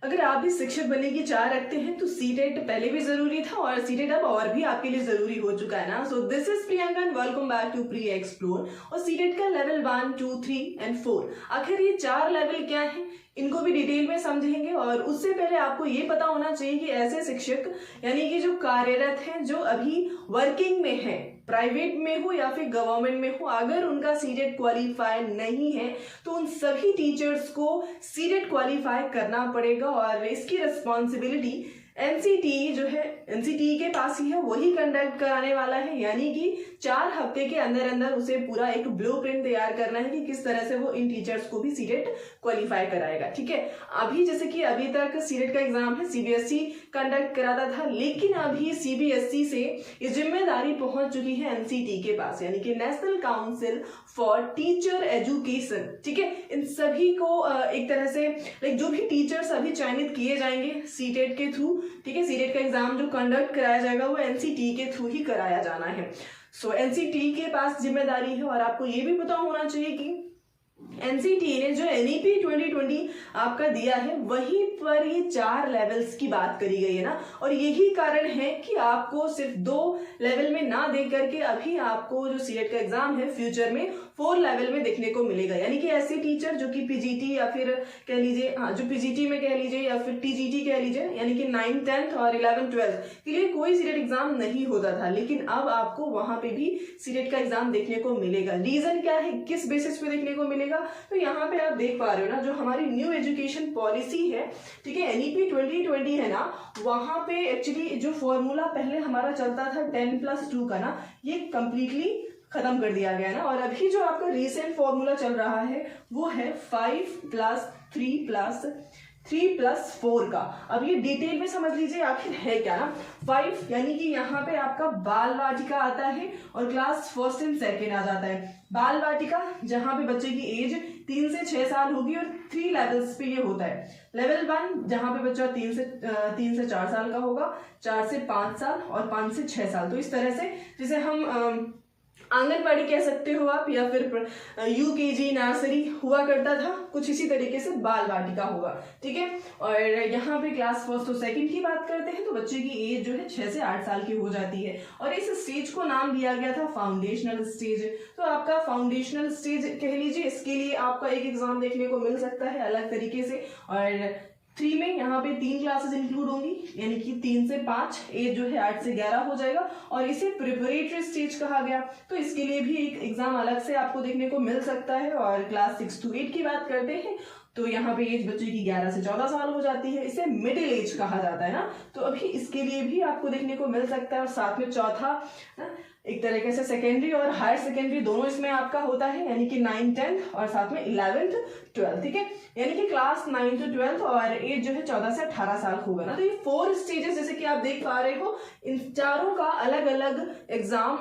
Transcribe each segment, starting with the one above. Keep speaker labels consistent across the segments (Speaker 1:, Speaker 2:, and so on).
Speaker 1: अगर आप भी शिक्षक बनने की चाह रखते हैं तो सीटेट पहले भी जरूरी था और सीटेट अब और भी आपके लिए जरूरी हो चुका है ना। So this is Priyanka and welcome back to pre explore. और सीटेट का लेवल 1, 2, 3 एंड 4, आखिर ये 4 लेवल क्या है, इनको भी डिटेल में समझेंगे। और उससे पहले आपको ये पता होना चाहिए कि ऐसे शिक्षक यानी कि जो कार्यरत हैं, जो अभी वर्किंग में हैं, प्राइवेट में हो या फिर गवर्नमेंट में हो, अगर उनका सीटेट क्वालिफाई नहीं है तो उन सभी टीचर्स को सीटेट क्वालिफाई करना पड़ेगा। और इसकी रिस्पॉन्सिबिलिटी एनसीटी जो है, एनसीटी के पास ही है, वही कंडक्ट कराने वाला है। यानी कि 4 हफ्ते के अंदर अंदर उसे पूरा एक ब्लूप्रिंट तैयार करना है कि किस तरह से वो इन टीचर्स को भी सीटेट क्वालिफाई कराएगा। ठीक है, अभी जैसे कि अभी तक सीटेट का एग्जाम है सीबीएसई कंडक्ट कराता था, लेकिन अभी सीबीएसई से ये जिम्मेदारी पहुंच चुकी है एनसीटी के पास, यानी कि national council for teacher education. ठीक है, इन सभी को एक तरह से जो भी टीचर्स अभी चयनित किए जाएंगे सीटेट के थ्रू, ठीक है, सीटेट का एग्जाम जो कंडक्ट कराया जाएगा वो एनसीटी के थ्रू ही कराया जाना है। सो एनसीटी के पास जिम्मेदारी है। और आपको ये भी पता होना चाहिए कि एनसीटी ने जो एनईपी 2020 आपका दिया है, वहीं पर ये 4 लेवल्स की बात करी गई है ना। और यही कारण है कि आपको सिर्फ 2 लेवल में ना दे करके अभी आपको जो सीटेट का एग्जाम है फ्यूचर में 4 लेवल में देखने को मिलेगा। यानी कि ऐसे टीचर जो कि पीजीटी या फिर कह लीजिए, जो पीजीटी में कह लीजिए या फिर टीजीटी कह लीजिए, यानी कि 9th 10th और 11th 12th के लिए कोई सीटेट एग्जाम नहीं होता था, लेकिन अब आपको वहां पे भी सीटेट का एग्जाम देखने को मिलेगा। रीजन क्या है, किस बेसिस पे देखने को मिलेगा, तो यहाँ पे आप देख पा रहे हो ना, जो हमारी न्यू एजुकेशन पॉलिसी है, ठीक है, एनईपी 2020 है ना, वहां पे एक्चुअली जो फॉर्मूला पहले हमारा चलता था 10+2 का ना, ये कंप्लीटली खत्म कर दिया गया ना। और अभी जो आपका रिसेंट फॉर्मूला चल रहा है वो है 5+3+3+4 का। अब ये डिटेल में समझ लीजिए आखिर है क्या ना। 5 यानी कि यहाँ पे आपका बाल वाटिका आता है और क्लास 1st and 2nd आ जाता है। बाल वाटिका जहाँ पे बच्चे की एज 3 से 6 साल होगी और 3 लेवल्स पे ये होता है। लेवल 1 जहाँ पे बच्चा 3 से 4 साल का होगा, 4 से 5 साल और 5 से 6 साल। तो इस तरह से जैसे हम आंगनबाड़ी कह सकते हो आप, या फिर यूकेजी नर्सरी हुआ करता था, कुछ इसी तरीके से बाल वाटिका होगा। ठीक है, और यहाँ पे क्लास 1st और 2nd की बात करते हैं तो बच्चे की एज जो है 6 से 8 साल की हो जाती है। और इस स्टेज को नाम दिया गया था फाउंडेशनल स्टेज। तो आपका फाउंडेशनल स्टेज कह लीजिए, इसके लिए आपका एक एग्जाम देखने को मिल सकता है अलग तरीके से। और 3 में यहाँ पे 3 क्लासेस इंक्लूड होंगी, यानी कि 3 से 5, एज जो है 8 से 11 हो जाएगा। और इसे प्रिपरेटरी स्टेज कहा गया, तो इसके लिए भी एक एग्जाम अलग से आपको देखने को मिल सकता है। और क्लास 6 to 8 की बात करते हैं तो यहाँ पे एज बच्चे की 11 से 14 साल हो जाती है, इसे मिडिल एज कहा जाता है ना। तो अभी इसके लिए भी आपको देखने को मिल सकता है। और साथ में चौथा एक तरीके से सेकेंडरी और हायर सेकेंडरी दोनों इसमें आपका होता है, यानी कि 9th 10th और साथ में 11th 12th। ठीक है, यानी कि क्लास 9 to 12 और एज जो है 14 से 18 साल होगा ना। तो ये 4 स्टेजेस जैसे कि आप देख पा रहे हो, इन चारों का अलग अलग एग्जाम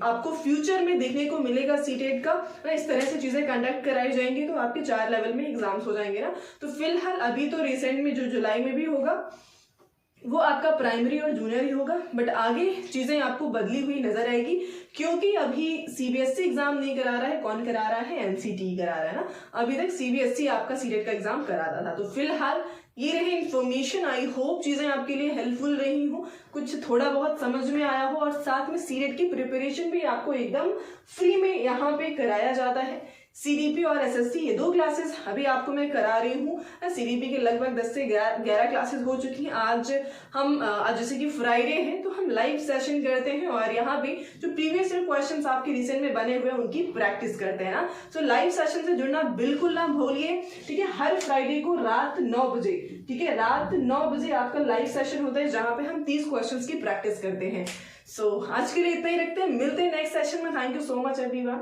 Speaker 1: आपको फ्यूचर में देखने को मिलेगा सीटेट का ना। इस तरह से चीजें कंडक्ट कराई जाएंगी तो आपके 4 लेवल में एग्जाम्स हो जाएंगे ना। तो फिलहाल अभी तो रिसेंट में जो जुलाई में भी होगा वो आपका प्राइमरी और जूनियर ही होगा, बट आगे चीजें आपको बदली हुई नजर आएगी, क्योंकि अभी सीबीएसई एग्जाम नहीं करा रहा है। कौन करा रहा है? एनसीटी करा रहा है ना। अभी तक सीबीएसई आपका सीटेट का एग्जाम कराता था। तो फिलहाल ये रही इन्फॉर्मेशन। आई होप चीजें आपके लिए हेल्पफुल रही हो, कुछ थोड़ा बहुत समझ में आया हो। और साथ में सीटेट की प्रिपरेशन भी आपको एकदम फ्री में यहाँ पे कराया जाता है। सीडीपी और एसएसटी ये 2 क्लासेस अभी आपको मैं करा रही हूँ। सीडीपी के लगभग 10 से 11 क्लासेस हो चुकी हैं। आज जैसे कि फ्राइडे है तो हम लाइव सेशन करते हैं और यहाँ पे जो प्रीवियस ईयर क्वेश्चंस आपके रिसेंट में बने हुए हैं उनकी प्रैक्टिस करते हैं ना। सो लाइव सेशन से जुड़ना बिल्कुल ना भूलिए। ठीक है, हर फ्राइडे को रात 9 बजे, ठीक है, रात 9 बजे आपका लाइव सेशन होता है जहां पे हम 30 क्वेश्चंस की प्रैक्टिस करते हैं। सो आज के लिए इतना ही रखते हैं, मिलते हैं नेक्स्ट सेशन में। Thank you so much everyone.